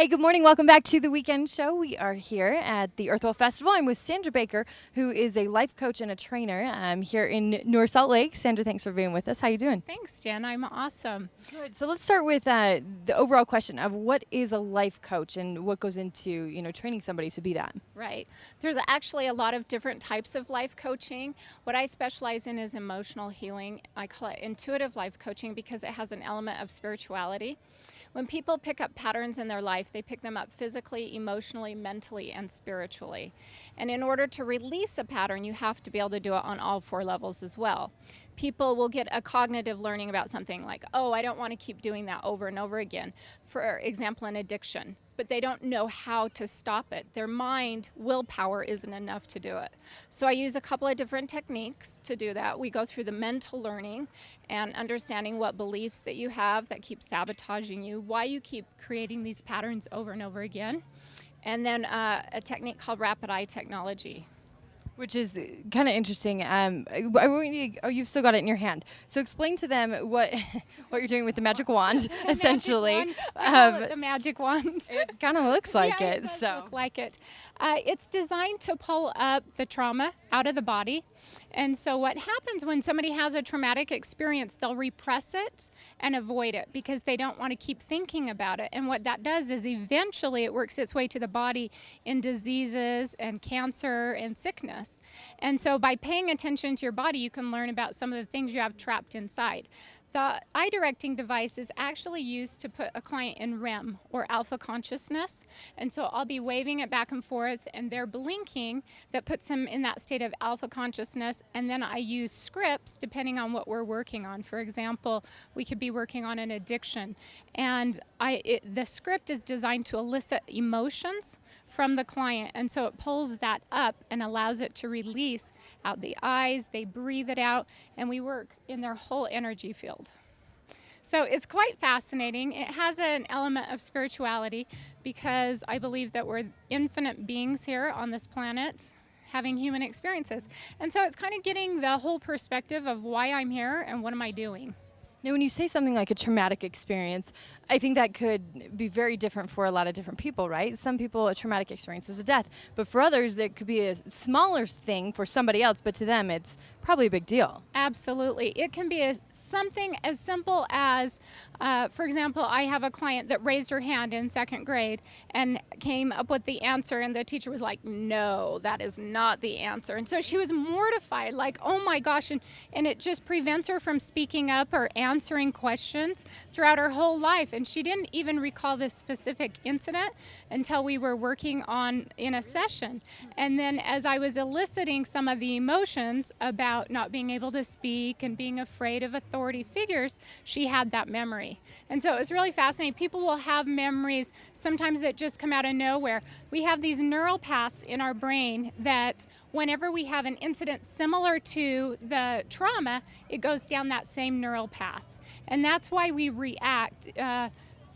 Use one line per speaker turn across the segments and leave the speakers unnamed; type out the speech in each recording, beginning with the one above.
Hey, good morning. Welcome back to the Weekend Show. We are here at the EarthWell Festival. I'm with Sandra Baker, who is a life coach and a trainer here in North Salt Lake. Sandra, thanks for being with us. How you doing?
Thanks, Jen. I'm awesome.
Good. So let's start with the overall question of what is a life coach and what goes into, training somebody to be that.
Right. There's actually a lot of different types of life coaching. What I specialize in is emotional healing. I call it intuitive life coaching because it has an element of spirituality. When people pick up patterns in their life, they pick them up physically, emotionally, mentally, and spiritually. And in order to release a pattern, you have to be able to do it on all four levels as well. People will get a cognitive learning about something like, oh, I don't want to keep doing that over and over again. For example, an addiction. But they don't know how to stop it. Their mind, willpower isn't enough to do it. So I use a couple of different techniques to do that. We go through the mental learning and understanding what beliefs that you have that keep sabotaging you, why you keep creating these patterns over and over again. And then a technique called rapid eye technology.
Which is kind of interesting. You've still got it in your hand. So explain to them what you're doing with the magic wand, essentially.
Magic wand. I call it the magic wand.
It kind of looks like
yeah,
it.
Does
so
look like it. It's designed to pull up the trauma out of the body. And so what happens when somebody has a traumatic experience, they'll repress it and avoid it because they don't want to keep thinking about it. And what that does is eventually it works its way to the body in diseases and cancer and sickness. And so by paying attention to your body, you can learn about some of the things you have trapped inside. The eye directing device is actually used to put a client in REM, or alpha consciousness. And so I'll be waving it back and forth, and they're blinking. That puts them in that state of alpha consciousness. And then I use scripts depending on what we're working on. For example, we could be working on an addiction. And the script is designed to elicit emotions from the client, and so it pulls that up and allows it to release out the eyes. They breathe it out, and we work in their whole energy field. So it's quite fascinating. It has an element of spirituality because I believe that we're infinite beings here on this planet having human experiences. And so it's kind of getting the whole perspective of why I'm here and what am I doing.
Now, when you say something like a traumatic experience, I think that could be very different for a lot of different people, right? Some people, a traumatic experience is a death, but for others, it could be a smaller thing for somebody else, but to them, it's probably a big deal.
Absolutely. It can be something as simple as, for example, I have a client that raised her hand in second grade and came up with the answer, and the teacher was like, no, that is not the answer. And so she was mortified, like, oh my gosh, and it just prevents her from speaking up or answering questions throughout her whole life. And she didn't even recall this specific incident until we were working on in a session. And then as I was eliciting some of the emotions about not being able to speak and being afraid of authority figures, she had that memory. And so it was really fascinating. People will have memories sometimes that just come out of nowhere. We have these neural paths in our brain that whenever we have an incident similar to the trauma, it goes down that same neural path. And that's why we react.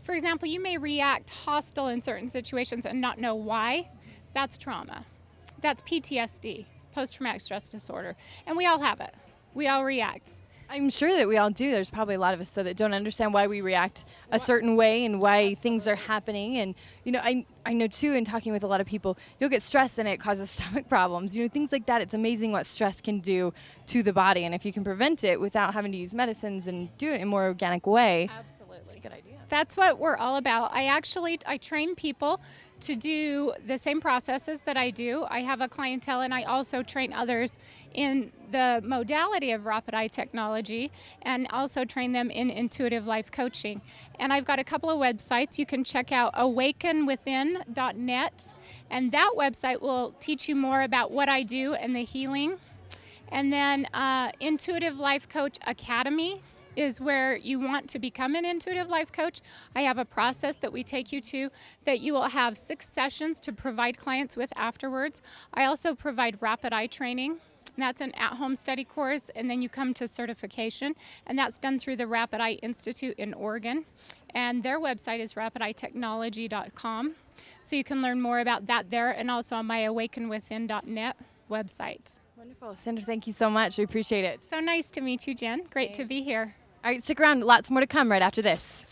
For example, you may react hostile in certain situations and not know why. That's trauma. That's PTSD, post-traumatic stress disorder. And we all have it. We all react.
I'm sure that we all do. There's probably a lot of us that don't understand why we react a certain way and why things are happening. And, I know, too, in talking with a lot of people, you'll get stressed and it causes stomach problems. Things like that. It's amazing what stress can do to the body. And if you can prevent it without having to use medicines and do it in a more organic way,
Absolutely.
it's a good idea.
That's what we're all about. I train people to do the same processes that I do. I have a clientele, and I also train others in the modality of rapid eye technology and also train them in intuitive life coaching. And I've got a couple of websites. You can check out awakenwithin.net, and that website will teach you more about what I do and the healing. And then Intuitive Life Coach Academy is where you want to become an intuitive life coach. I have a process that we take you to that you will have 6 sessions to provide clients with afterwards. I also provide rapid eye training. That's an at-home study course, and then you come to certification, and that's done through the Rapid Eye Institute in Oregon. And their website is rapideyetechnology.com. So you can learn more about that there, and also on my awakenwithin.net website.
Wonderful. Sandra, thank you so much. We appreciate it.
So nice to meet you, Jen. Great to be here.
All right, stick around. Lots more to come right after this.